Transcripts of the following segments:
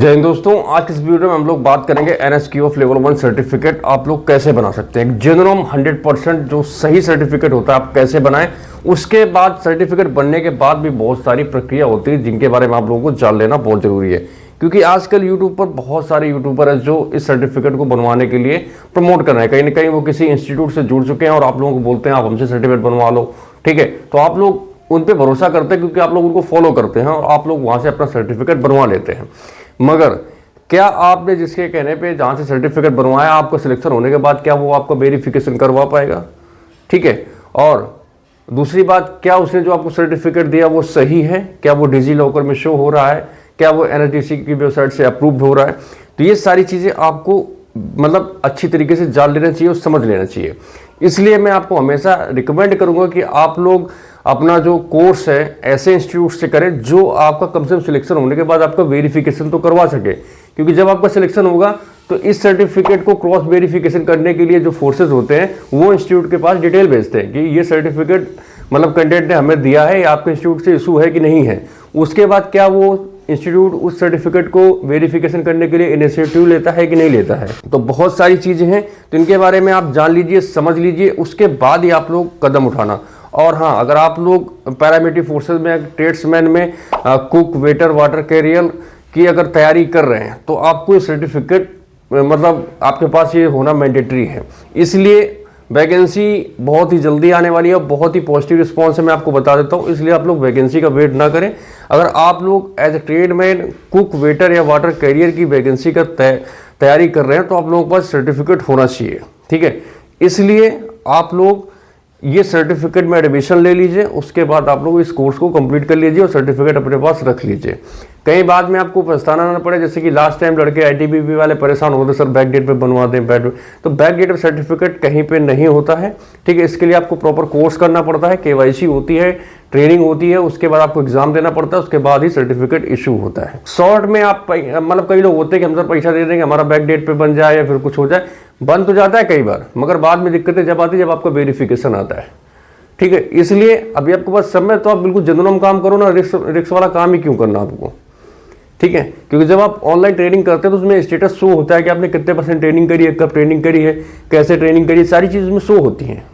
जय हिंद दोस्तों, आज की इस वीडियो में हम लोग बात करेंगे NSQF लेवल 1 सर्टिफिकेट आप लोग कैसे बना सकते हैं। जेन्युइन 100% जो सही सर्टिफिकेट होता है आप कैसे बनाएं। उसके बाद सर्टिफिकेट बनने के बाद भी बहुत सारी प्रक्रिया होती है जिनके बारे में आप लोगों को जान लेना बहुत जरूरी है, क्योंकि आजकल यूट्यूब पर बहुत सारे यूट्यूबर है जो इस सर्टिफिकेट को बनवाने के लिए प्रमोट कर रहे हैं। कहीं ना कहीं वो किसी इंस्टीट्यूट से जुड़ चुके हैं और आप लोगों को बोलते हैं आप हमसे सर्टिफिकेट बनवा लो, ठीक है। तो आप लोग उन पर भरोसा करते हैं क्योंकि आप लोग उनको फॉलो करते हैं और आप लोग वहाँ से अपना सर्टिफिकेट बनवा लेते हैं। मगर क्या आपने जिसके कहने पे जहाँ से सर्टिफिकेट बनवाया आपका सिलेक्शन होने के बाद क्या वो आपका वेरिफिकेशन करवा पाएगा, ठीक है। और दूसरी बात, क्या उसने जो आपको सर्टिफिकेट दिया वो सही है, क्या वो डिजी लॉकर में शो हो रहा है, क्या वो NSDC की वेबसाइट से अप्रूव्ड हो रहा है। तो ये सारी चीज़ें आपको मतलब अच्छी तरीके से जान लेना चाहिए और समझ लेना चाहिए। इसलिए मैं आपको हमेशा रिकमेंड करूंगा कि आप लोग अपना जो कोर्स है ऐसे इंस्टीट्यूट से करें जो आपका कम से कम सिलेक्शन होने के बाद आपका वेरिफिकेशन तो करवा सके, क्योंकि जब आपका सिलेक्शन होगा तो इस सर्टिफिकेट को क्रॉस वेरिफिकेशन करने के लिए जो फोर्सेज होते हैं वो इंस्टीट्यूट के पास डिटेल भेजते हैं कि ये सर्टिफिकेट मतलब कैंडिडेट ने हमें दिया है, ये आपके इंस्टीट्यूट से इशू है कि नहीं है। उसके बाद क्या वो इंस्टीट्यूट उस सर्टिफिकेट को वेरिफिकेशन करने के लिए इनिशिएटिव लेता है कि नहीं लेता है। तो बहुत सारी चीज़ें हैं, तो इनके बारे में आप जान लीजिए, समझ लीजिए, उसके बाद ही आप लोग कदम उठाना। और हाँ, अगर आप लोग पैरामिलिट्री फोर्सेज में, ट्रेड्समैन में, कुक, वेटर, वाटर कैरियर की अगर तैयारी कर रहे हैं तो आपको ये सर्टिफिकेट मतलब आपके पास ये होना मैंडेटरी है। इसलिए वैकेंसी बहुत ही जल्दी आने वाली है और बहुत ही पॉजिटिव रिस्पॉन्स है, मैं आपको बता देता हूँ। इसलिए आप लोग वैकेंसी का वेट ना करें। अगर आप लोग as a tradesman, cook, waiter या वाटर कैरियर की वैकेंसी का तैयारी कर रहे हैं तो आप लोगों के पास सर्टिफिकेट होना चाहिए, ठीक है। इसलिए आप लोग ये सर्टिफिकेट में एडमिशन ले लीजिए, उसके बाद आप लोग इस कोर्स को कंप्लीट कर लीजिए और सर्टिफिकेट अपने पास रख लीजिए। कहीं बाद में आपको पछताना ना पड़े, जैसे कि लास्ट टाइम लड़के ITBP वाले परेशान होते सर बैक डेट पे बनवा दें तो बैक डेट पे सर्टिफिकेट कहीं पे नहीं होता है, ठीक है। इसके लिए आपको प्रॉपर कोर्स करना पड़ता है, KYC होती है, ट्रेनिंग होती है, उसके बाद आपको एग्जाम देना पड़ता है, उसके बाद ही सर्टिफिकेट इशू होता है। शॉर्ट में आप मतलब कई लोग होते हैं कि हम सर पैसा दे देंगे हमारा बैक डेट पे बन जाए या फिर कुछ हो जाए, बन तो जाता है कई बार, मगर बाद में दिक्कतें जब आती है जब आपका वेरिफिकेशन आता है, ठीक है। इसलिए अभी आपके पास समय तो आप बिल्कुल जेन्युइन काम करो ना, रिस्क वाला काम ही क्यों करना आपको, ठीक है। क्योंकि जब आप ऑनलाइन ट्रेनिंग करते हैं तो उसमें स्टेटस शो होता है कि आपने कितने % ट्रेनिंग करी है, कब ट्रेनिंग करी है, कैसे ट्रेनिंग करी है, सारी चीज़ उसमें शो होती हैं,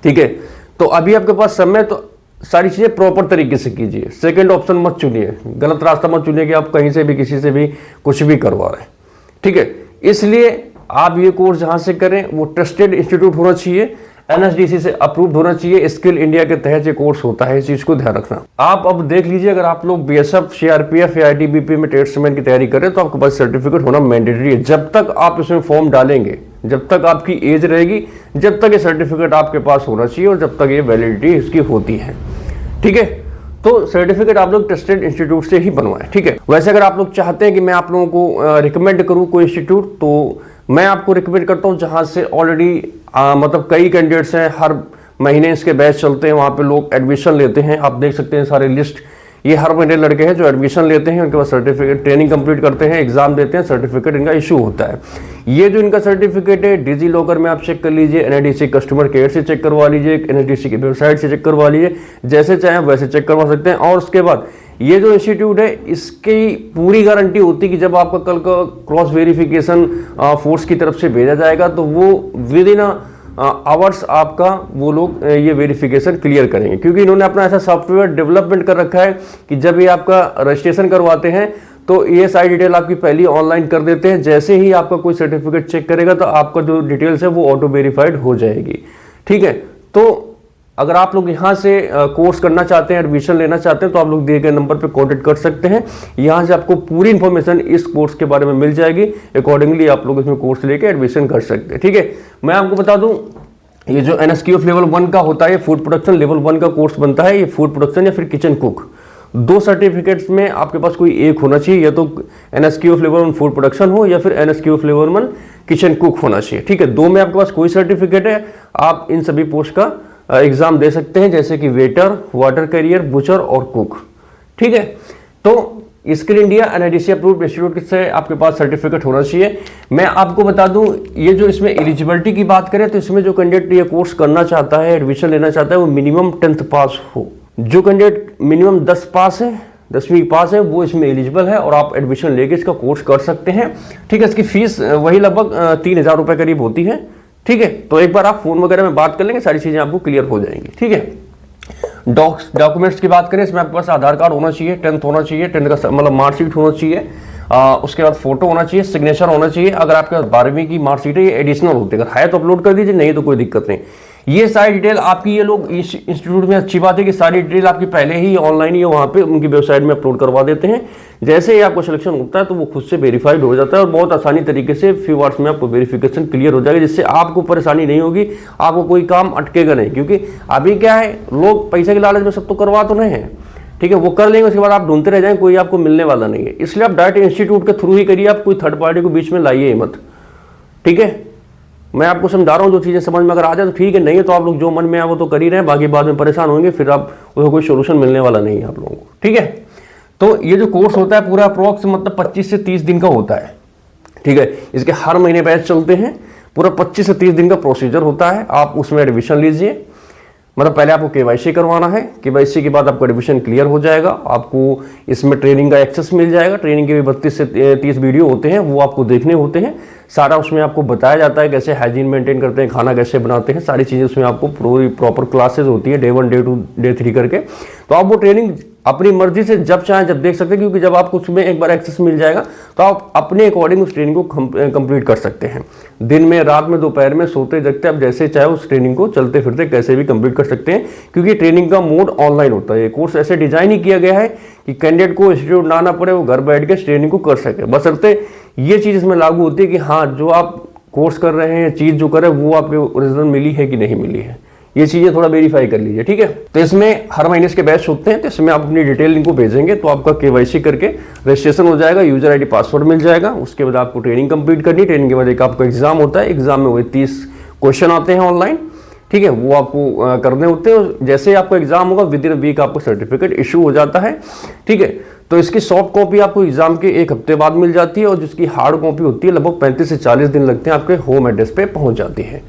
ठीक है। तो अभी आपके पास समय, तो सारी चीज़ें प्रॉपर तरीके से कीजिए। सेकंड ऑप्शन मत चुनिए, गलत रास्ता मत चुनिए कि आप कहीं से भी किसी से भी कुछ भी करवा रहे हैं, ठीक है। इसलिए आप ये कोर्स जहाँ से करें वो ट्रस्टेड इंस्टीट्यूट होना चाहिए, NSDC से अप्रूव्ड होना चाहिए, स्किल इंडिया के तहत ये कोर्स होता है, इस चीज को ध्यान रखना। आप अब देख लीजिए, अगर आप लोग BSF, CRPF या ITBP में ट्रेड्समैन की तैयारी करें तो आपके पास सर्टिफिकेट होना मैंडेटरी है। जब तक आप इसमें फॉर्म डालेंगे, जब तक आपकी एज रहेगी, जब तक ये सर्टिफिकेट आपके पास होना चाहिए और जब तक ये वैलिडिटी इसकी होती है, ठीक है। तो सर्टिफिकेट आप लोग ट्रस्टेड इंस्टीट्यूट से ही बनवाएं, ठीक है। वैसे अगर आप लोग चाहते हैं कि मैं आप लोगों को रिकमेंड करूं कोई इंस्टीट्यूट, तो मैं आपको रिकमेंड करता हूं जहां से ऑलरेडी मतलब कई कैंडिडेट्स हैं, हर महीने इसके बैच चलते हैं, वहां पे लोग एडमिशन लेते हैं। आप देख सकते हैं सारे लिस्ट, ये हर महीने लड़के हैं जो एडमिशन लेते हैं, उनके बाद सर्टिफिकेट ट्रेनिंग कंप्लीट करते हैं, एग्जाम देते हैं, सर्टिफिकेट इनका इशू होता है। ये जो इनका सर्टिफिकेट है डिजी लॉकर में आप चेक कर लीजिए, NSDC कस्टमर केयर से चेक करवा लीजिए, NSDC की वेबसाइट से चेक करवा लीजिए, जैसे चाहें वैसे चेक करवा सकते हैं। और उसके बाद ये जो इंस्टीट्यूट है इसकी पूरी गारंटी होती है कि जब आपका कल का क्रॉस वेरिफिकेशन फोर्स की तरफ से भेजा जाएगा तो वो विद इन आवर्स आपका वो लोग ये वेरिफिकेशन क्लियर करेंगे, क्योंकि इन्होंने अपना ऐसा सॉफ्टवेयर डेवलपमेंट कर रखा है कि जब ये आपका रजिस्ट्रेशन करवाते हैं तो ये सारी डिटेल आपकी पहली ऑनलाइन कर देते हैं। जैसे ही आपका कोई सर्टिफिकेट चेक करेगा तो आपका जो डिटेल्स है वो ऑटो वेरीफाइड हो जाएगी, ठीक है। तो अगर आप लोग यहाँ से कोर्स करना चाहते हैं, एडमिशन लेना चाहते हैं, तो आप लोग दिए गए नंबर पे कांटेक्ट कर सकते हैं। यहाँ से आपको पूरी इन्फॉर्मेशन इस कोर्स के बारे में मिल जाएगी, अकॉर्डिंगली आप लोग इसमें कोर्स लेके एडमिशन कर सकते हैं, ठीक है। मैं आपको बता दूं, ये जो NSQF लेवल 1 का होता है, फूड प्रोडक्शन लेवल 1 का कोर्स बनता है। ये फूड प्रोडक्शन या फिर किचन कुक, दो सर्टिफिकेट्स में आपके पास कोई एक होना चाहिए, या तो NSQF लेवल 1 फूड प्रोडक्शन हो या फिर NSQF लेवल 1 किचन कुक होना चाहिए, ठीक है। दो में आपके पास कोई सर्टिफिकेट है, आप इन सभी पोस्ट का एग्जाम दे सकते हैं, जैसे कि वेटर, वाटर कैरियर, बुचर और कुक, ठीक है। तो skill India NSDC approved institute से आपके पास सर्टिफिकेट होना चाहिए। मैं आपको बता दूं, ये जो इसमें एलिजिबिलिटी की बात करें तो इसमें जो कैंडिडेट ये कोर्स करना चाहता है, एडमिशन लेना चाहता है, वो मिनिमम 10th पास हो। जो कैंडिडेट मिनिमम 10 पास है 10वीं पास है वो इसमें एलिजिबल है और आप एडमिशन लेके इसका कोर्स कर सकते हैं। ठीक है, इसकी फीस वही लगभग 3,000 रुपये करीब होती है। ठीक है, तो एक बार आप फोन वगैरह में बात कर लेंगे, सारी चीज़ें आपको क्लियर हो जाएंगी। ठीक है, डॉक्यूमेंट्स की बात करें, इसमें आपके पास आधार कार्ड होना चाहिए, 10th होना चाहिए, 10th का मतलब मार्कशीट होना चाहिए, उसके बाद फोटो होना चाहिए, सिग्नेचर होना चाहिए। अगर आपके पास 12वीं की मार्कशीट है ये एडिशनल होती है, अगर है तो अपलोड कर दीजिए, नहीं तो कोई दिक्कत नहीं। ये सारी डिटेल आपकी, ये लोग इंस्टीट्यूट में अच्छी बात है कि सारी डिटेल आपकी पहले ही ऑनलाइन ही वहाँ पे उनकी वेबसाइट में अपलोड करवा देते हैं। जैसे ही आपको सिलेक्शन होता है तो वो खुद से वेरीफाइड हो जाता है और बहुत आसानी तरीके से फ्यू आवर्स में आपको वेरिफिकेशन क्लियर हो जाएगा, जिससे आपको परेशानी नहीं होगी, आपको कोई काम अटकेगा नहीं। क्योंकि अभी क्या है, लोग पैसे के लालच में सब तो करवा तो नहीं है। ठीक है, वो कर लेंगे, उसके बाद आप ढूंढते रह जाएंगे, कोई आपको मिलने वाला नहीं है। इसलिए आप डायरेक्ट इंस्टीट्यूट के थ्रू ही करिए, आप कोई थर्ड पार्टी को बीच में लाइए मत। ठीक है, मैं आपको समझा रहा हूँ, जो चीज़ें समझ में अगर आ जाए तो ठीक है, नहीं है तो आप लोग जो मन में आए वो तो कर ही रहे हैं, बाकी बाद में परेशान होंगे, फिर आप उसको कोई सोल्यूशन मिलने वाला नहीं है आप लोगों को। ठीक है, तो ये जो कोर्स होता है पूरा अप्रोक्स मतलब 25 से 30 दिन का होता है। ठीक है, इसके हर महीने बैच चलते हैं, पूरा 25 से 30 दिन का प्रोसीजर होता है। आप उसमें एडमिशन लीजिए, मतलब पहले आपको केवाईसी करवाना है, केवाईसी के बाद आपका एडमिशन क्लियर हो जाएगा, आपको इसमें ट्रेनिंग का एक्सेस मिल जाएगा। ट्रेनिंग के भी 32 से 30 वीडियो होते हैं, वो आपको देखने होते हैं। सारा उसमें आपको बताया जाता है कैसे हाइजीन मेंटेन करते हैं, खाना कैसे बनाते हैं, सारी चीज़ें उसमें आपको प्रॉपर क्लासेस होती है, डे 1 डे 2 डे 3 करके। तो आप वो ट्रेनिंग अपनी मर्जी से जब चाहें जब देख सकते हैं, क्योंकि जब आपको उसमें एक बार एक्सेस मिल जाएगा तो आप अपने अकॉर्डिंग उस ट्रेनिंग को कंप्लीट कर सकते हैं। दिन में, रात में, दोपहर में, सोते जगते आप जैसे चाहे उस ट्रेनिंग को चलते फिरते कैसे भी कंप्लीट कर सकते हैं, क्योंकि ट्रेनिंग का मोड ऑनलाइन होता है। ये कोर्स ऐसे डिजाइन ही किया गया है कि कैंडिडेट को इंस्टीट्यूट ना आना पड़े, वो घर बैठ के इस ट्रेनिंग को कर सके। बशर्ते ये चीज़ इसमें लागू होती है कि हाँ, जो आप कोर्स कर रहे हैं, चीज़ जो कर रहे हैं वो आपको ओरिजिनल मिली है कि नहीं मिली है, ये चीज़ें थोड़ा वेरीफाई कर लीजिए। ठीक है, तो इसमें हर महीने इसके बैच होते हैं, तो इसमें आप अपनी डिटेल इनको भेजेंगे तो आपका केवाईसी करके रजिस्ट्रेशन हो जाएगा, यूजर आईडी पासवर्ड मिल जाएगा। उसके बाद आपको ट्रेनिंग कंप्लीट करनी, ट्रेनिंग के बाद एक आपका एग्जाम होता है, एग्जाम में वही 30 क्वेश्चन आते हैं ऑनलाइन। ठीक है, वो आपको करने होते हैं। जैसे ही आपका एग्जाम होगा विद इन वीक आपको सर्टिफिकेट इशू हो जाता है। ठीक है, तो इसकी सॉफ्ट कॉपी आपको एग्जाम के 1 हफ्ते बाद मिल जाती है और जिसकी हार्ड कॉपी होती है लगभग 35 से 40 दिन लगते हैं, आपके होम एड्रेस पे पहुंच जाती है।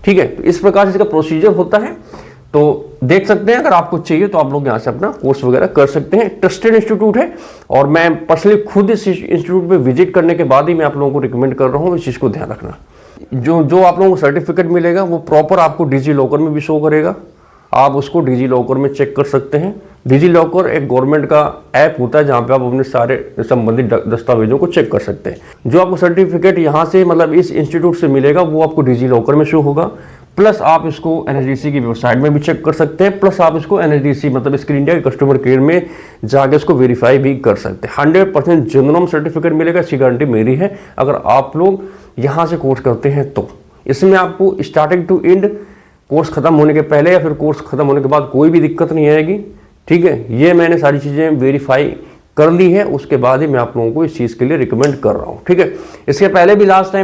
ठीक है, तो इस प्रकार से इसका प्रोसीजर होता है। तो देख सकते हैं, अगर आपको चाहिए तो आप लोग यहाँ से अपना कोर्स वगैरह कर सकते हैं। ट्रस्टेड इंस्टीट्यूट है और मैं पर्सनली खुद इस इंस्टीट्यूट पे विजिट करने के बाद ही मैं आप लोगों को रिकमेंड कर रहा हूँ, इस चीज़ को ध्यान रखना। जो आप लोगों को सर्टिफिकेट मिलेगा वो प्रॉपर आपको डिजी लॉकर में भी शो करेगा, आप उसको डिजी लॉकर में चेक कर सकते हैं। डिजी लॉकर एक गवर्नमेंट का ऐप होता है जहाँ पे आप अपने सारे संबंधित दस्तावेजों को चेक कर सकते हैं। जो आपको सर्टिफिकेट यहाँ से मतलब इस इंस्टीट्यूट से मिलेगा वो आपको डिजी लॉकर में शो होगा, प्लस आप इसको एनएचडीसी की वेबसाइट में भी चेक कर सकते हैं, प्लस आप इसको एनएचडीसी मतलब स्किल इंडिया के कस्टमर केयर में जाके इसको वेरीफाई भी कर सकते हैं। 100% जेन्युइन सर्टिफिकेट मिलेगा, इसकी गारंटी मेरी है अगर आप लोग यहाँ से कोर्स करते हैं तो। इसमें आपको स्टार्टिंग टू एंड कोर्स खत्म होने के पहले या फिर कोर्स खत्म होने के बाद कोई भी दिक्कत नहीं आएगी। ठीक है, ये मैंने सारी चीज़ें वेरीफाई कर ली है, उसके बाद ही मैं आप लोगों को इस चीज़ के लिए रिकमेंड कर रहा हूँ। ठीक है, इसके पहले भी लास्ट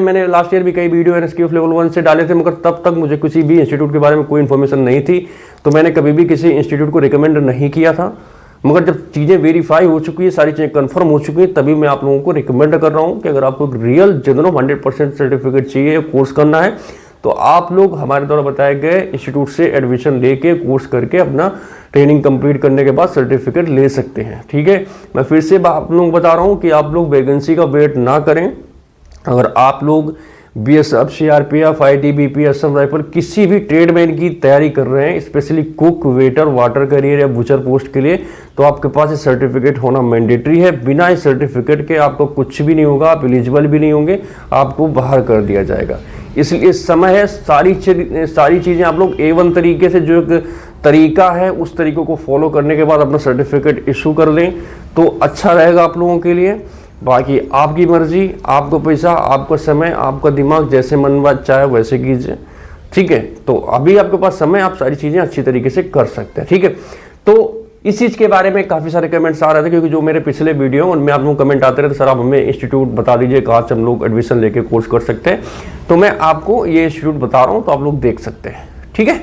ईयर भी कई वीडियो एनएसक्यूएफ लेवल 1 से डाले थे, मगर तब तक मुझे किसी भी इंस्टीट्यूट के बारे में कोई इन्फॉर्मेशन नहीं थी, तो मैंने कभी भी किसी इंस्टीट्यूट को रिकमेंड नहीं किया था। मगर जब चीज़ें वेरीफाई हो चुकी है, सारी चीज़ें कंफर्म हो चुकी है, तभी मैं आप लोगों को रिकमेंड कर रहा हूँ कि अगर आपको रियल जेन्युइन 100% सर्टिफिकेट चाहिए, कोर्स करना है, तो आप लोग हमारे द्वारा बताए गए इंस्टीट्यूट से एडमिशन लेके कोर्स करके अपना ट्रेनिंग कंप्लीट करने के बाद सर्टिफिकेट ले सकते हैं। ठीक है, मैं फिर से आप लोगों को बता रहा हूँ कि आप लोग वैकेंसी का वेट ना करें। अगर आप लोग BSF, CRPF, ITBP, Assam rifle किसी भी ट्रेडमैन की तैयारी कर रहे हैं, specially cook, waiter, water career या बुचर पोस्ट के लिए, तो आपके पास ये सर्टिफिकेट होना मैंडेटरी है। बिना इस सर्टिफिकेट के आपको कुछ भी नहीं होगा, आप एलिजिबल भी नहीं होंगे, आपको बाहर कर दिया जाएगा। इसलिए समय है, सारी चीज़ें आप लोग A1 तरीके से, जो एक तरीका है उस तरीक़ों को फॉलो करने के बाद अपना सर्टिफिकेट इशू कर लें तो अच्छा रहेगा आप लोगों के लिए। बाकी आपकी मर्जी, आपको पैसा, आपका समय, आपका दिमाग, जैसे मन बात चाहे वैसे कीजिए। ठीक है, तो अभी आपके पास समय, आप सारी चीज़ें अच्छी तरीके से कर सकते हैं। ठीक है, तो इस चीज़ के बारे में काफ़ी सारे कमेंट्स आ रहे थे, क्योंकि जो मेरे पिछले वीडियो उनमें आप लोग कमेंट आते रहे थे, सर आप हमें इंस्टीट्यूट बता दीजिए कहाँ से हम लोग एडमिशन लेके कोर्स कर सकते हैं। तो मैं आपको ये इंस्टीट्यूट बता रहा हूँ, तो आप लोग देख सकते हैं। ठीक है,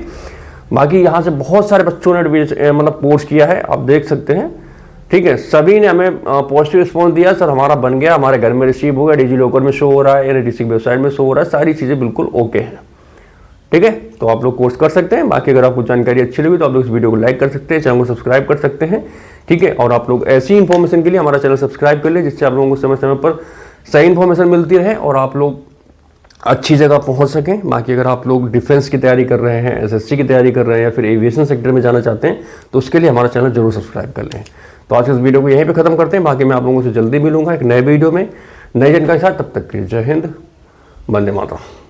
बाकी यहाँ से बहुत सारे बच्चों ने मतलब कोर्स किया है, आप देख सकते हैं। ठीक है, सभी ने हमें पॉजिटिव रिस्पॉन्स दिया, सर हमारा बन गया, हमारे घर में रिसीव हो गया, डिजी लॉकर में शो हो रहा है, एनएचडीसी वेबसाइट में शो हो रहा है, सारी चीज़ें बिल्कुल ओके हैं। ठीक है, तो आप लोग कोर्स कर सकते हैं। बाकी अगर आपको जानकारी अच्छी लगी तो आप लोग इस वीडियो को लाइक कर सकते हैं, चैनल को सब्सक्राइब कर सकते हैं। ठीक है। और आप लोग ऐसी इन्फॉर्मेशन के लिए हमारा चैनल सब्सक्राइब कर लें, जिससे आप लोगों को समय समय पर सही इन्फॉर्मेशन मिलती रहे और आप लोग अच्छी जगह पहुंच सकें। बाकी अगर आप लोग डिफेंस की तैयारी कर रहे हैं, एसएससी की तैयारी कर रहे हैं या फिर एविएशन सेक्टर में जाना चाहते हैं तो उसके लिए हमारा चैनल जरूर सब्सक्राइब कर लें। तो आज इस वीडियो को यहीं पे खत्म करते हैं। बाकी मैं आप लोगों से जल्दी मिलूंगा एक नए वीडियो में नई जानकारी के साथ। तब तक के लिए जय हिंद, वंदे मातरम।